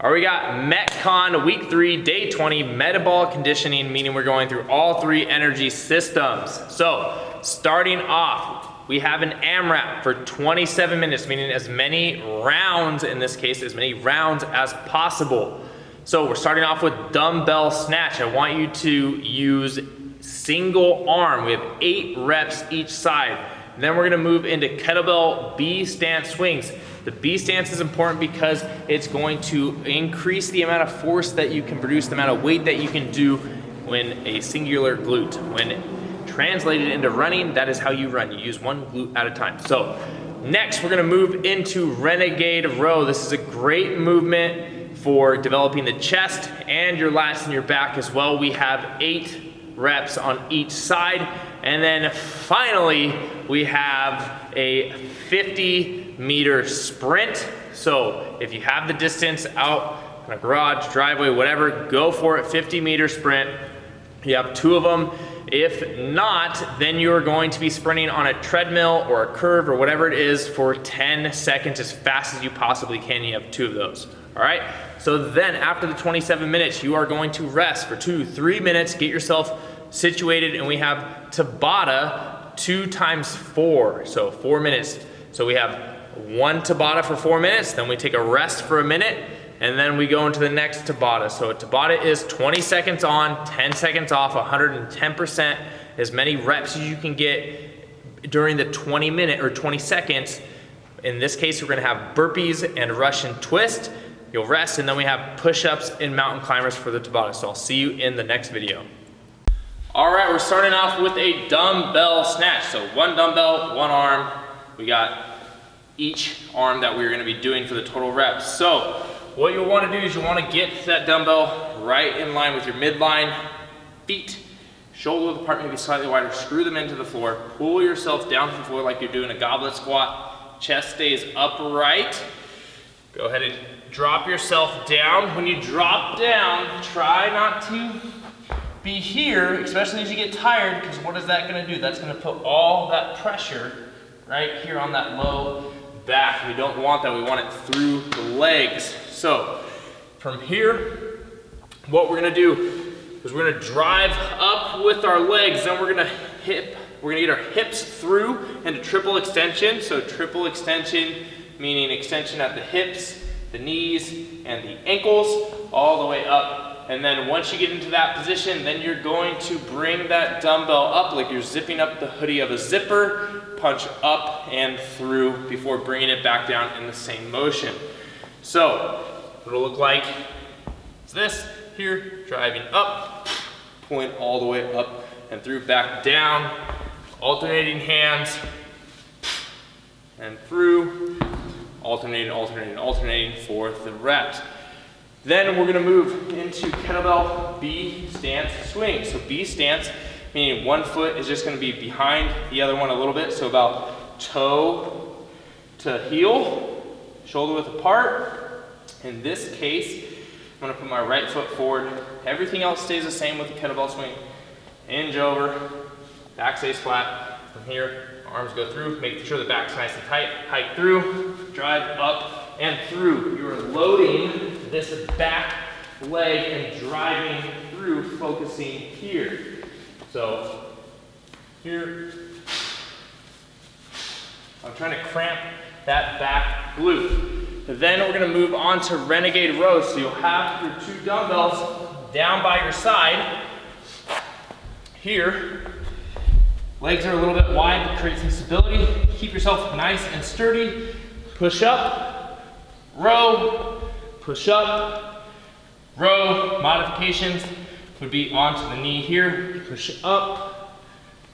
All right, we got Metcon week 3, day 20, metabolic conditioning, meaning we're going through all 3 energy systems. So starting off, we have an AMRAP for 27 minutes, meaning as many rounds, in this case, as many rounds as possible. So we're starting off with dumbbell snatch. I want you to use single arm. We have 8 reps each side. And then we're gonna move into kettlebell B stance swings. The B stance is important because it's going to increase the amount of force that you can produce, the amount of weight that you can do when a singular glute. When translated into running, that is how you run. You use one glute at a time. So next, we're gonna move into renegade row. This is a great movement for developing the chest and your lats and your back as well. We have 8 reps on each side. And then finally, we have a 50-meter sprint. So if you have the distance out in a garage, driveway, whatever, go for it, 50-meter sprint. You have 2 of them. If not, then you're going to be sprinting on a treadmill or a curve or whatever it is for 10 seconds as fast as you possibly can. You have 2 of those, all right? So then after the 27 minutes, you are going to rest for 2-3 minutes, get yourself situated, and we have Tabata 2 times 4, so 4 minutes. So we have 1 Tabata for 4 minutes, then we take a rest for a minute, and then we go into the next Tabata. So a Tabata is 20 seconds on, 10 seconds off, 110%, as many reps as you can get during the 20 seconds. In this case, we're gonna have burpees and Russian twist. You'll rest, and then we have push-ups and mountain climbers for the Tabata. So I'll see you in the next video. All right, we're starting off with a dumbbell snatch. So 1 dumbbell, 1 arm. We got each arm that we're gonna be doing for the total reps. So what you'll wanna do is you wanna get that dumbbell right in line with your midline, feet, shoulder width apart, maybe slightly wider, screw them into the floor, pull yourself down from the floor like you're doing a goblet squat, chest stays upright. Go ahead and drop yourself down. When you drop down, try not to be here, especially as you get tired, because what is that gonna do? That's gonna put all that pressure right here on that low back. We don't want that, we want it through the legs. So from here, what we're gonna do is we're gonna drive up with our legs, then we're gonna get our hips through into triple extension. So triple extension, meaning extension at the hips, the knees, and the ankles, all the way up. And then once you get into that position, then you're going to bring that dumbbell up like you're zipping up the hoodie of a zipper, punch up and through before bringing it back down in the same motion. So it'll look like this here, driving up, pulling all the way up and through, back down, alternating hands, and through, alternating for the reps. Then we're gonna move into kettlebell B stance swing. So B stance, meaning 1 foot is just gonna be behind the other one a little bit, so about toe to heel, shoulder width apart. In this case, I'm gonna put my right foot forward. Everything else stays the same with the kettlebell swing. Hinge over, back stays flat. From here, arms go through, make sure the back's nice and tight, hike through, drive up and through. You are loading this back leg and driving through, focusing here. So here, I'm trying to cramp that back glute. Then we're gonna move on to renegade row. So you'll have your 2 dumbbells down by your side. Here, legs are a little bit wide to create some stability. Keep yourself nice and sturdy. Push up, row, push up, row. Modifications would be onto the knee here. Push up,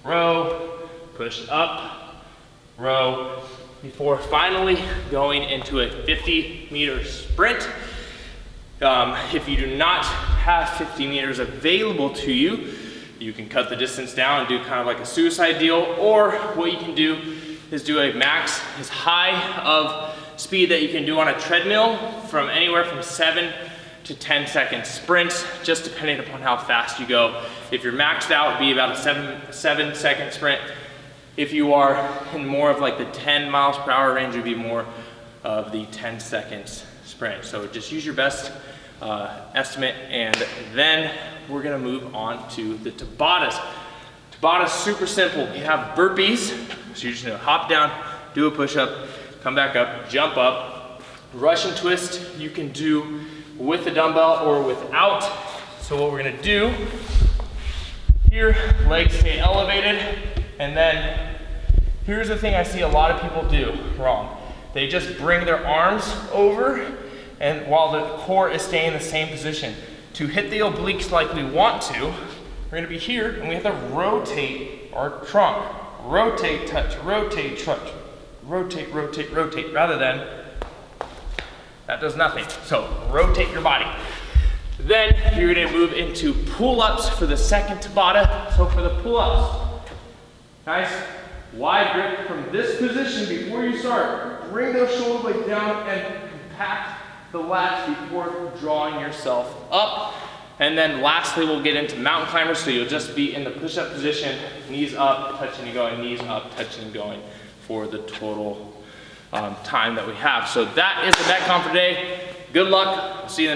row, push up, row, before finally going into a 50-meter sprint. If you do not have 50 meters available to you, you can cut the distance down and do kind of like a suicide deal, or what you can do is do a max as high of speed that you can do on a treadmill, from anywhere from 7 to 10 second sprints, just depending upon how fast you go. If you're maxed out, it'd be about a 7 second sprint. If you are in more of like the 10 miles per hour range, it would be more of the 10 seconds sprint. So just use your best estimate, and then we're gonna move on to the Tabatas. Tabata's super simple. You have burpees, so you're just gonna hop down, do a push-up, come back up, jump up. Russian twist you can do with the dumbbell or without. So what we're gonna do here, legs stay elevated, and then here's the thing I see a lot of people do wrong. They just bring their arms over, and while the core is staying in the same position. To hit the obliques like we want to, we're gonna be here, and we have to rotate our trunk. Rotate, touch, rotate, touch, rotate, rotate, rotate, rather than, that does nothing. So rotate your body. Then you're gonna move into pull-ups for the second Tabata. So for the pull-ups, nice wide grip from this position before you start. Bring those shoulder blades down and compact the lats before drawing yourself up. And then lastly, we'll get into mountain climbers. So you'll just be in the push-up position, knees up, touching and going, knees up, touching and going for the total time that we have. So that is the Metcon for today. Good luck. I'll see you in the next